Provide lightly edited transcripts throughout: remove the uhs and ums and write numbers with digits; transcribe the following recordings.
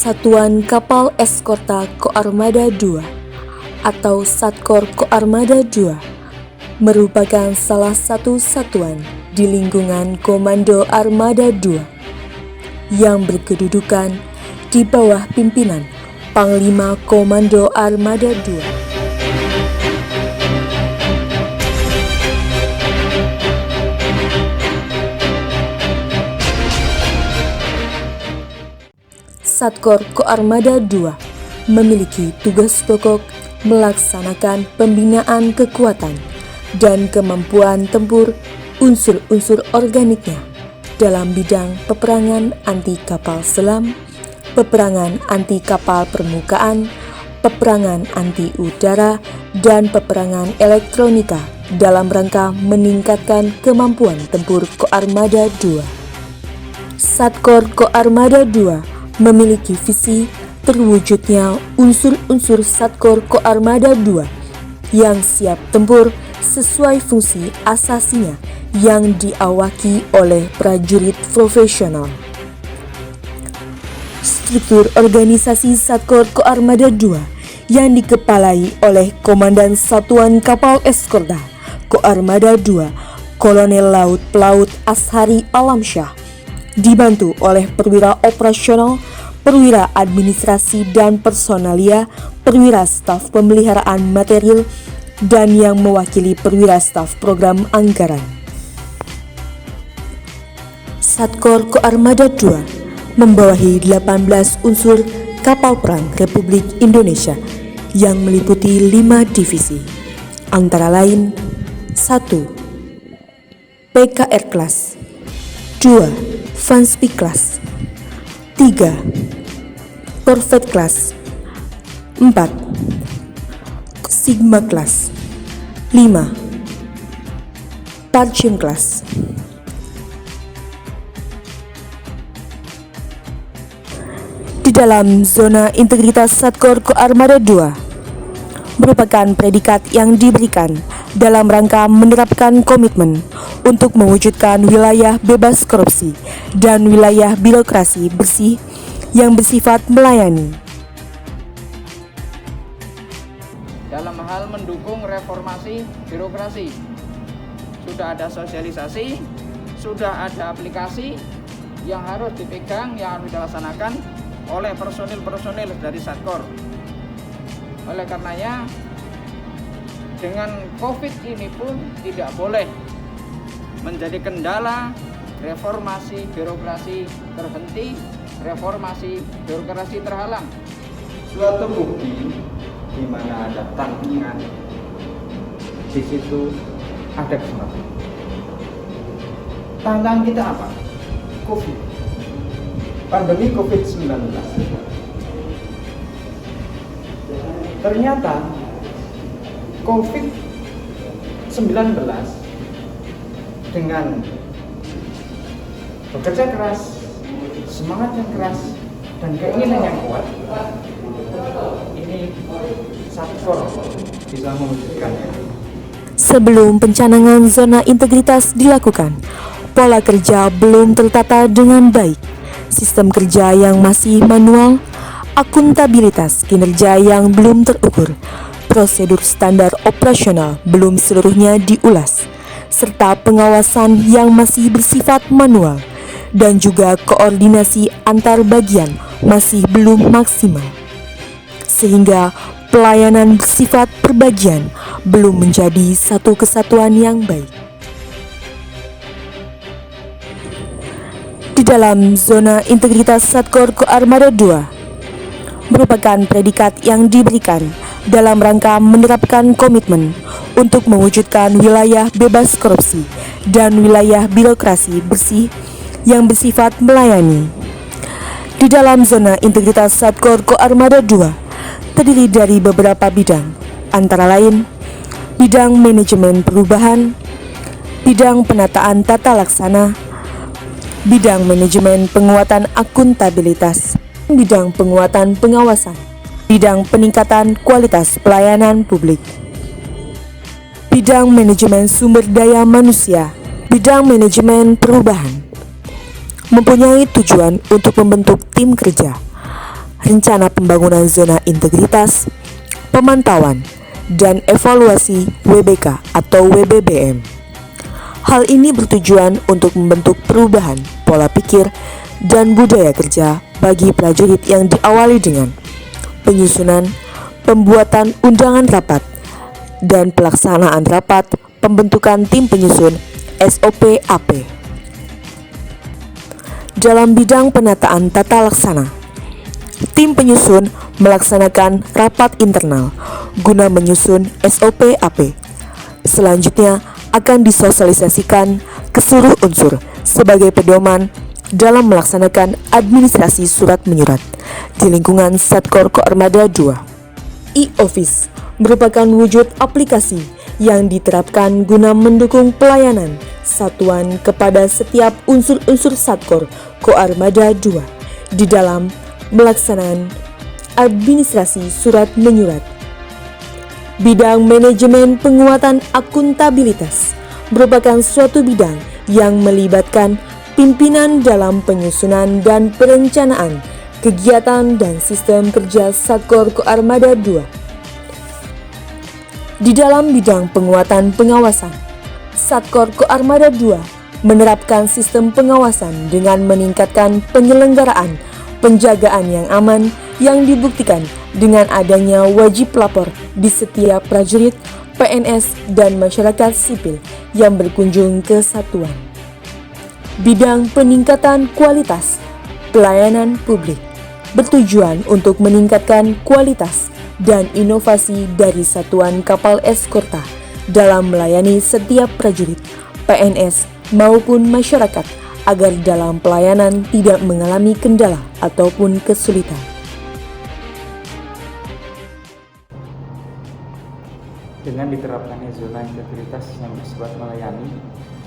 Satuan Kapal Eskorta Koarmada II atau Satkor Koarmada II merupakan salah satu satuan di lingkungan Komando Armada II yang berkedudukan di bawah pimpinan Panglima Komando Armada II. Satkor Koarmada II memiliki tugas pokok melaksanakan pembinaan kekuatan dan kemampuan tempur unsur-unsur organiknya dalam bidang peperangan anti kapal selam, peperangan anti kapal permukaan, peperangan anti udara, dan peperangan elektronika dalam rangka meningkatkan kemampuan tempur Koarmada II. Satkor Koarmada II memiliki visi terwujudnya unsur-unsur Satkor Koarmada II yang siap tempur sesuai fungsi asasinya yang diawaki oleh prajurit profesional. Struktur organisasi Satkor Koarmada II yang dikepalai oleh Komandan Satuan Kapal Eskorta Koarmada II Kolonel Laut Pelaut Ashari Alamsyah, dibantu oleh perwira operasional, perwira administrasi dan personalia, perwira staf pemeliharaan material, dan yang mewakili perwira staf program anggaran. Satkor Koarmada II membawahi 18 unsur kapal perang Republik Indonesia yang meliputi 5 divisi, antara lain 1. PKR Class, 2. Vansby Class, 3. Corvette Class, 4. Sigma Class, 5. Parchim Class. Di dalam zona integritas Satkor Koarmada II merupakan predikat yang diberikan dalam rangka menerapkan komitmen untuk mewujudkan wilayah bebas korupsi dan wilayah birokrasi bersih yang bersifat melayani. Dalam hal mendukung reformasi birokrasi, sudah ada sosialisasi, sudah ada aplikasi yang harus dipegang, yang harus dilaksanakan oleh personil-personil dari Satkor. Oleh karenanya, dengan COVID ini pun tidak boleh menjadi kendala reformasi birokrasi terhenti, reformasi birokrasi terhalang. Suatu bukti di mana ada tantangan, di situ ada kesempatan. Tantangan kita apa? COVID, pandemi COVID-19. Ternyata COVID-19 dengan bekerja keras, semangat yang keras, dan keinginan yang kuat, ini Satkor bisa mewujudkannya. Sebelum pencanangan zona integritas dilakukan, pola kerja belum tertata dengan baik, sistem kerja yang masih manual, akuntabilitas kinerja yang belum terukur, prosedur standar operasional belum seluruhnya diulas, serta pengawasan yang masih bersifat manual, dan juga koordinasi antar bagian masih belum maksimal, sehingga pelayanan bersifat perbagian belum menjadi satu kesatuan yang baik. Di dalam zona integritas Satkor Koarmada II merupakan predikat yang diberikan dalam rangka menerapkan komitmen untuk mewujudkan wilayah bebas korupsi dan wilayah birokrasi bersih yang bersifat melayani. Di dalam zona integritas Satkor Koarmada II terdiri dari beberapa bidang, antara lain bidang manajemen perubahan, bidang penataan tata laksana, bidang manajemen penguatan akuntabilitas, bidang penguatan pengawasan, bidang peningkatan kualitas pelayanan publik, bidang manajemen sumber daya manusia, bidang manajemen perubahan. Mempunyai tujuan untuk membentuk tim kerja, rencana pembangunan zona integritas, pemantauan, dan evaluasi WBK atau WBBM. Hal ini bertujuan untuk membentuk perubahan pola pikir dan budaya kerja bagi prajurit yang diawali dengan penyusunan, pembuatan undangan rapat, dan pelaksanaan rapat pembentukan tim penyusun SOP AP. Dalam bidang penataan tata laksana, tim penyusun melaksanakan rapat internal guna menyusun SOP AP. Selanjutnya akan disosialisasikan ke seluruh unsur sebagai pedoman dalam melaksanakan administrasi surat menyurat di lingkungan Satkor Koarmada II. E-Office merupakan wujud aplikasi yang diterapkan guna mendukung pelayanan satuan kepada setiap unsur-unsur Satkor Koarmada II di dalam melaksanakan administrasi surat menyurat. Bidang manajemen penguatan akuntabilitas merupakan suatu bidang yang melibatkan pimpinan dalam penyusunan dan perencanaan kegiatan dan sistem kerja Satkor Koarmada II. Di dalam bidang penguatan pengawasan, Satkor Koarmada II menerapkan sistem pengawasan dengan meningkatkan penyelenggaraan penjagaan yang aman yang dibuktikan dengan adanya wajib lapor di setiap prajurit, PNS, dan masyarakat sipil yang berkunjung ke satuan. Bidang peningkatan kualitas pelayanan publik bertujuan untuk meningkatkan kualitas dan inovasi dari satuan kapal eskorta dalam melayani setiap prajurit, PNS, maupun masyarakat agar dalam pelayanan tidak mengalami kendala ataupun kesulitan. Dengan diterapkannya zona integritas yang bersifat melayani,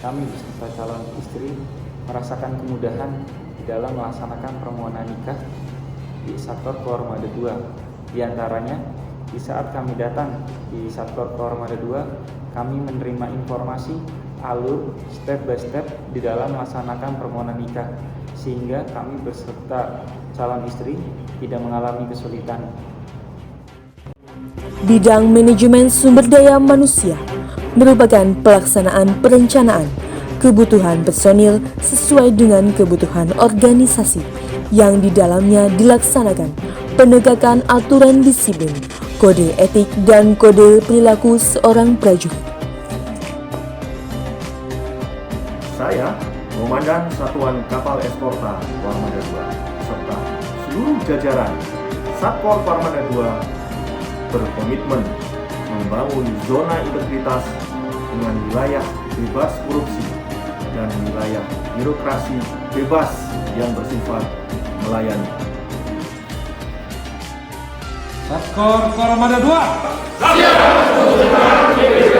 kami beserta calon istri merasakan kemudahan di dalam melaksanakan permohonan nikah di Satkor Koarmada II. Di antaranya, di saat kami datang di Satkor Koarmada II, kami menerima informasi alur step by step di dalam melaksanakan permohonan nikah, sehingga kami beserta calon istri tidak mengalami kesulitan. Bidang manajemen sumber daya manusia merupakan pelaksanaan perencanaan kebutuhan personil sesuai dengan kebutuhan organisasi yang di dalamnya dilaksanakan penegakan aturan disiplin, kode etik, dan kode perilaku seorang prajurit. Saya, Komandan Satuan Kapal Eskorta Koarmada II, serta seluruh jajaran Satkor Koarmada II berkomitmen membangun zona integritas dengan wilayah bebas korupsi dan wilayah birokrasi bebas yang bersifat melayani. Satkor Koarmada II. Siap!